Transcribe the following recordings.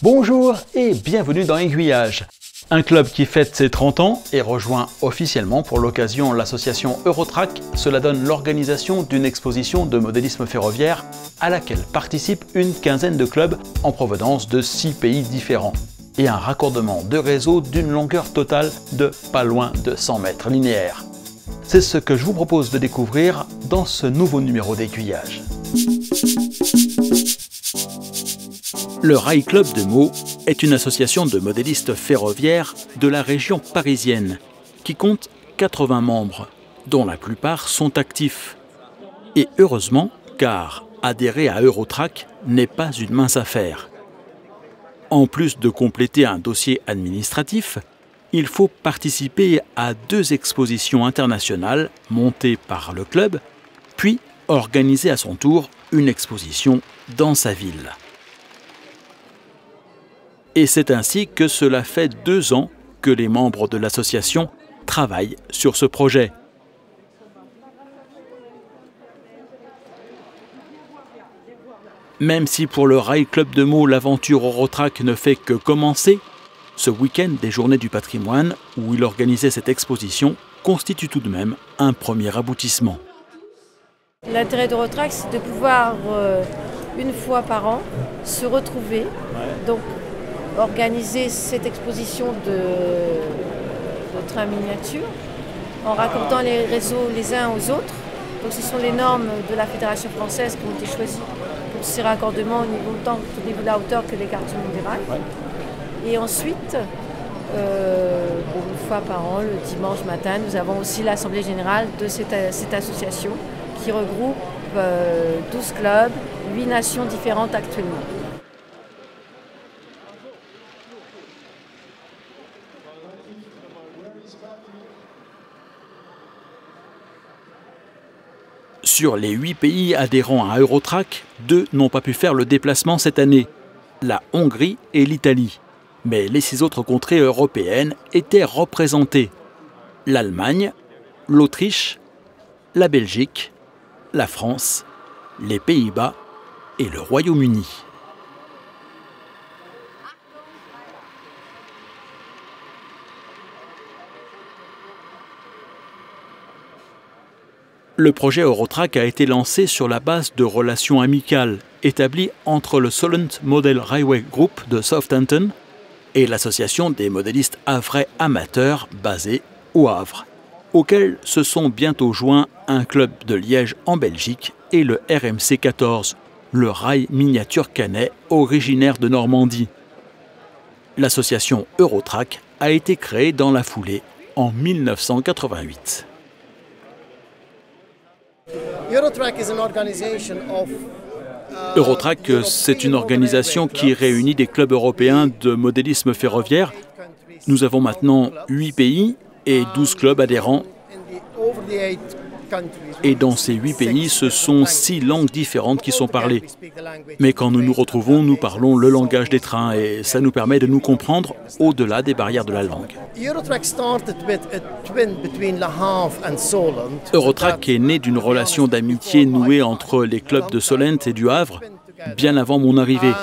Bonjour et bienvenue dans Aiguillage, un club qui fête ses 30 ans et rejoint officiellement pour l'occasion l'association Eurotrack. Cela donne l'organisation d'une exposition de modélisme ferroviaire à laquelle participent une quinzaine de clubs en provenance de 6 pays différents et un raccordement de réseau d'une longueur totale de pas loin de 100 mètres linéaires. C'est ce que je vous propose de découvrir dans ce nouveau numéro d'Aiguillage. Le Rail Club de Meaux est une association de modélistes ferroviaires de la région parisienne qui compte 80 membres, dont la plupart sont actifs. Et heureusement, car adhérer à Eurotrack n'est pas une mince affaire. En plus de compléter un dossier administratif, il faut participer à 2 expositions internationales montées par le club, puis organiser à son tour une exposition dans sa ville. Et c'est ainsi que cela fait 2 ans que les membres de l'association travaillent sur ce projet. Même si pour le Rail Club de Meaux, l'aventure Eurotrack ne fait que commencer, ce week-end des Journées du patrimoine, où il organisait cette exposition, constitue tout de même un premier aboutissement. L'intérêt d'Eurotrack, c'est de pouvoir, une fois par an, se retrouver, donc organiser cette exposition de trains miniatures, en raccordant les réseaux les uns aux autres. Donc ce sont les normes de la Fédération française qui ont été choisies pour ces raccordements au niveau, tant au niveau de la hauteur que l'écart du des rails. Et ensuite, une fois par an, le dimanche matin, nous avons aussi l'Assemblée générale de cette association qui regroupe 12 clubs, 8 nations différentes actuellement. Sur les 8 pays adhérents à Eurotrack, 2 n'ont pas pu faire le déplacement cette année, la Hongrie et l'Italie. Mais les 6 autres contrées européennes étaient représentées. L'Allemagne, l'Autriche, la Belgique, la France, les Pays-Bas et le Royaume-Uni. Le projet Eurotrack a été lancé sur la base de relations amicales établies entre le Solent Model Railway Group de Southampton et l'association des modélistes havrais amateurs basée au Havre, auquel se sont bientôt joints un club de Liège en Belgique et le RMC 14, le rail miniature canet originaire de Normandie. L'association Eurotrack a été créée dans la foulée en 1988. Eurotrack, c'est une organisation qui réunit des clubs européens de modélisme ferroviaire. Nous avons maintenant 8 pays et 12 clubs adhérents. Et dans ces 8 pays, ce sont 6 langues différentes qui sont parlées. Mais quand nous nous retrouvons, nous parlons le langage des trains et ça nous permet de nous comprendre au-delà des barrières de la langue. Eurotrack est né d'une relation d'amitié nouée entre les clubs de Solent et du Havre, bien avant mon arrivée.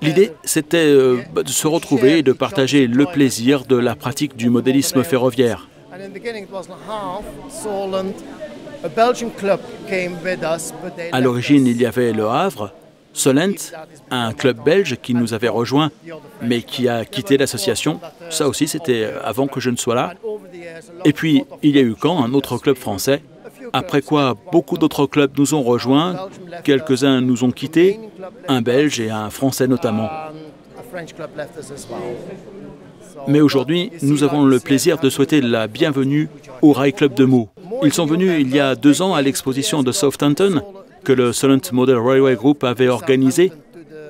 L'idée, c'était de se retrouver et de partager le plaisir de la pratique du modélisme ferroviaire. À l'origine, il y avait le Havre, Solent, un club belge qui nous avait rejoints, mais qui a quitté l'association. Ça aussi, c'était avant que je ne sois là. Et puis, il y a eu Caen, un autre club français. Après quoi, beaucoup d'autres clubs nous ont rejoints, quelques-uns nous ont quittés, un Belge et un Français notamment. Mais aujourd'hui, nous avons le plaisir de souhaiter la bienvenue au Rail Club de Meaux. Ils sont venus il y a 2 ans à l'exposition de Southampton que le Solent Model Railway Group avait organisée.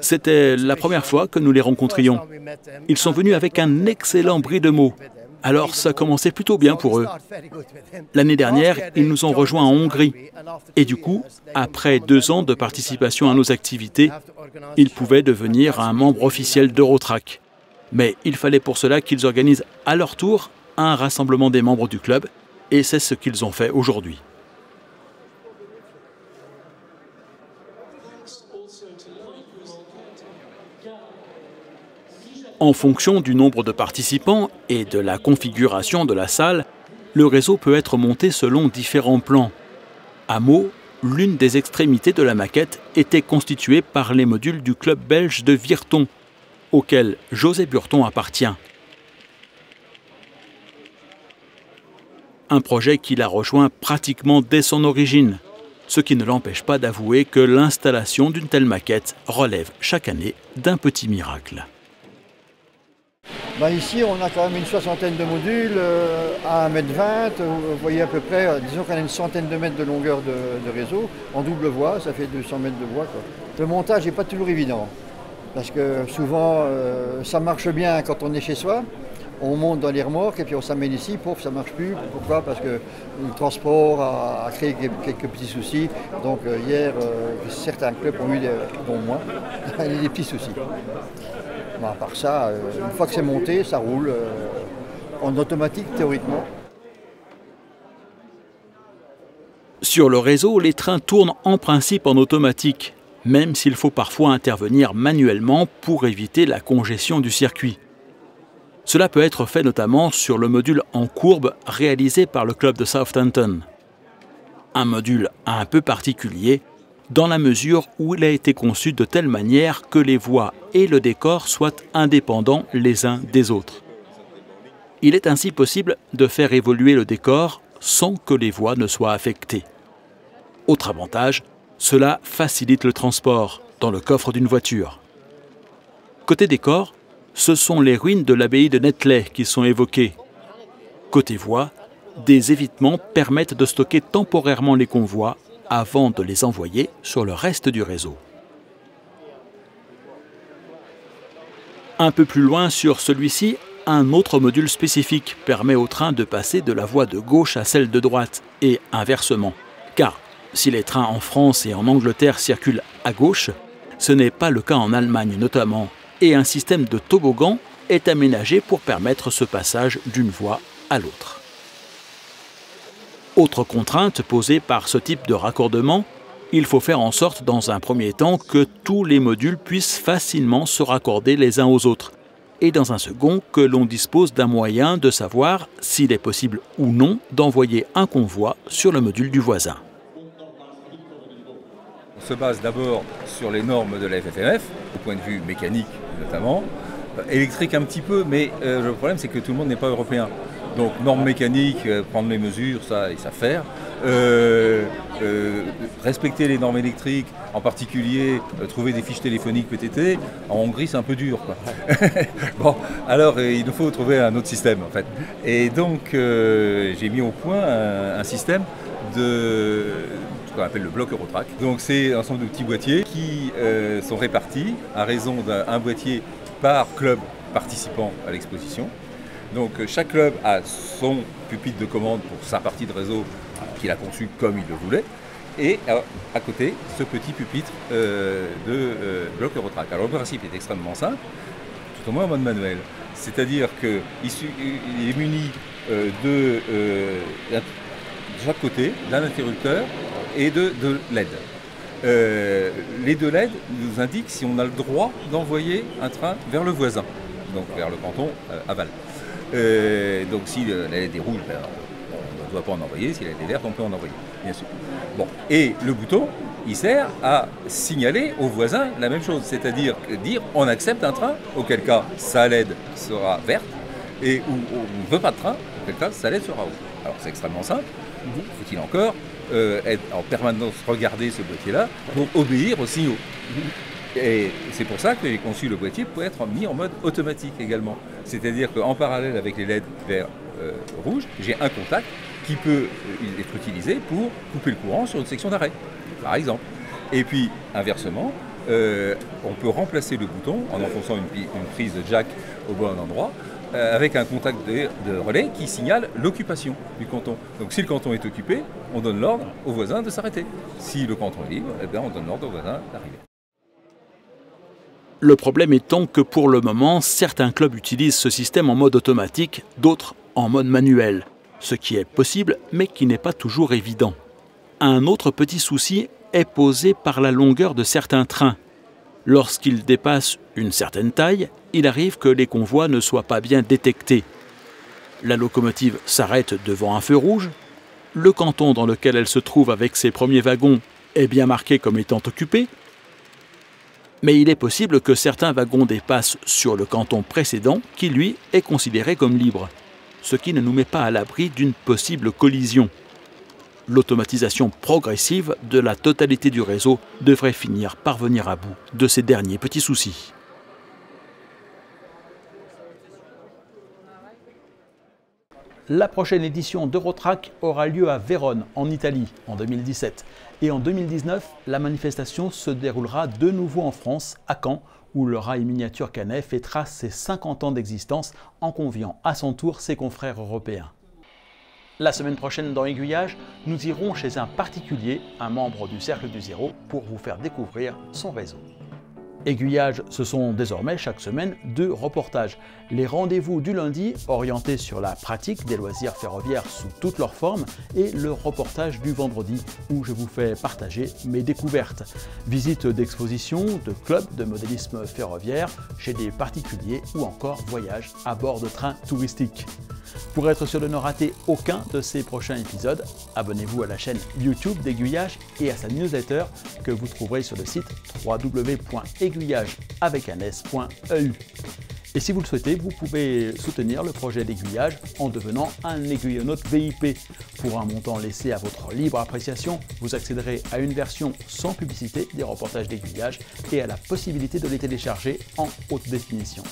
C'était la première fois que nous les rencontrions. Ils sont venus avec un excellent brie de mots. Alors ça commençait plutôt bien pour eux. L'année dernière, ils nous ont rejoints en Hongrie. Et du coup, après 2 ans de participation à nos activités, ils pouvaient devenir un membre officiel d'Eurotrack. Mais il fallait pour cela qu'ils organisent à leur tour un rassemblement des membres du club, et c'est ce qu'ils ont fait aujourd'hui. En fonction du nombre de participants et de la configuration de la salle, le réseau peut être monté selon différents plans. À Meaux, l'une des extrémités de la maquette était constituée par les modules du club belge de Virton, auquel José Burton appartient. Un projet qu'il a rejoint pratiquement dès son origine, ce qui ne l'empêche pas d'avouer que l'installation d'une telle maquette relève chaque année d'un petit miracle. Ici, on a quand même une soixantaine de modules à 1,20 m. Vous voyez à peu près, disons qu'on a une centaine de mètres de longueur de réseau. En double voie, ça fait 200 mètres de voie, quoi. Le montage n'est pas toujours évident. Parce que souvent, ça marche bien quand on est chez soi. On monte dans les remorques et puis on s'amène ici, ça ne marche plus. Pourquoi? Parce que le transport a créé quelques petits soucis. Donc hier, certains clubs ont eu, dont moi, des petits soucis. Bon, à part ça, une fois que c'est monté, ça roule en automatique théoriquement. Sur le réseau, les trains tournent en principe en automatique, même s'il faut parfois intervenir manuellement pour éviter la congestion du circuit. Cela peut être fait notamment sur le module en courbe réalisé par le club de Southampton. Un module un peu particulier, dans la mesure où il a été conçu de telle manière que les voies et le décor soient indépendants les uns des autres. Il est ainsi possible de faire évoluer le décor sans que les voies ne soient affectées. Autre avantage, cela facilite le transport dans le coffre d'une voiture. Côté décor, ce sont les ruines de l'abbaye de Netley qui sont évoquées. Côté voies, des évitements permettent de stocker temporairement les convois avant de les envoyer sur le reste du réseau. Un peu plus loin sur celui-ci, un autre module spécifique permet au train de passer de la voie de gauche à celle de droite et inversement. Car si les trains en France et en Angleterre circulent à gauche, ce n'est pas le cas en Allemagne notamment, et un système de toboggan est aménagé pour permettre ce passage d'une voie à l'autre. Autre contrainte posée par ce type de raccordement, il faut faire en sorte dans un premier temps que tous les modules puissent facilement se raccorder les uns aux autres, et dans un second que l'on dispose d'un moyen de savoir s'il est possible ou non d'envoyer un convoi sur le module du voisin. On se base d'abord sur les normes de la FFMF, au point de vue mécanique notamment, électrique un petit peu, mais le problème c'est que tout le monde n'est pas européen. Donc normes mécaniques, prendre les mesures, ça ils savent faire. Respecter les normes électriques, en particulier trouver des fiches téléphoniques PTT, en Hongrie c'est un peu dur, quoi. Bon, alors il nous faut trouver un autre système en fait. Et donc j'ai mis au point un système de ce qu'on appelle le bloc Eurotrack. Donc c'est un ensemble de petits boîtiers qui sont répartis à raison d'un boîtier par club participant à l'exposition. Donc chaque club a son pupitre de commande pour sa partie de réseau qu'il a conçu comme il le voulait. Et à côté, ce petit pupitre de bloc Eurotrack. Alors le principe est extrêmement simple, tout au moins en mode manuel. C'est-à-dire qu'il est muni de chaque côté d'un interrupteur et de LED. Les deux LED nous indiquent si on a le droit d'envoyer un train vers le voisin, donc vers le canton aval. Donc si la LED est rouge, ben, on ne doit pas en envoyer, si la LED est verte, on peut en envoyer, bien sûr. Bon. Et le bouton, il sert à signaler au voisin la même chose, c'est-à-dire dire on accepte un train, auquel cas sa LED sera verte, et où on ne veut pas de train, auquel cas sa LED sera rouge. Alors c'est extrêmement simple, faut-il encore être en permanence regarder ce boîtier-là pour obéir aux signaux. Et c'est pour ça que j'ai conçu le boîtier pour être mis en mode automatique également. C'est-à-dire qu'en parallèle avec les LED vert rouge, j'ai un contact qui peut être utilisé pour couper le courant sur une section d'arrêt, par exemple. Et puis, inversement, on peut remplacer le bouton en enfonçant une prise de jack au bon endroit, avec un contact de relais qui signale l'occupation du canton. Donc si le canton est occupé, on donne l'ordre au voisin de s'arrêter. Si le canton est libre, eh bien, on donne l'ordre au voisin d'arriver. Le problème étant que pour le moment, certains clubs utilisent ce système en mode automatique, d'autres en mode manuel, ce qui est possible mais qui n'est pas toujours évident. Un autre petit souci est posée par la longueur de certains trains. Lorsqu'ils dépassent une certaine taille, il arrive que les convois ne soient pas bien détectés. La locomotive s'arrête devant un feu rouge. Le canton dans lequel elle se trouve avec ses premiers wagons est bien marqué comme étant occupé. Mais il est possible que certains wagons dépassent sur le canton précédent qui, lui, est considéré comme libre, ce qui ne nous met pas à l'abri d'une possible collision. L'automatisation progressive de la totalité du réseau devrait finir par venir à bout de ces derniers petits soucis. La prochaine édition d'Eurotrack aura lieu à Vérone, en Italie, en 2017. Et en 2019, la manifestation se déroulera de nouveau en France, à Caen, où le rail miniature canet fêtera ses 50 ans d'existence en conviant à son tour ses confrères européens. La semaine prochaine dans Aiguillage, nous irons chez un particulier, un membre du Cercle du Zéro, pour vous faire découvrir son réseau. Aiguillage, ce sont désormais chaque semaine 2 reportages. Les rendez-vous du lundi, orientés sur la pratique des loisirs ferroviaires sous toutes leurs formes, et le reportage du vendredi, où je vous fais partager mes découvertes. Visites d'expositions, de clubs de modélisme ferroviaire, chez des particuliers ou encore voyages à bord de trains touristiques. Pour être sûr de ne rater aucun de ces prochains épisodes, abonnez-vous à la chaîne YouTube d'Aiguillage et à sa newsletter que vous trouverez sur le site www.aiguillage.eu. Et si vous le souhaitez, vous pouvez soutenir le projet d'Aiguillage en devenant un aiguillonaute VIP. Pour un montant laissé à votre libre appréciation, vous accéderez à une version sans publicité des reportages d'Aiguillage et à la possibilité de les télécharger en haute définition.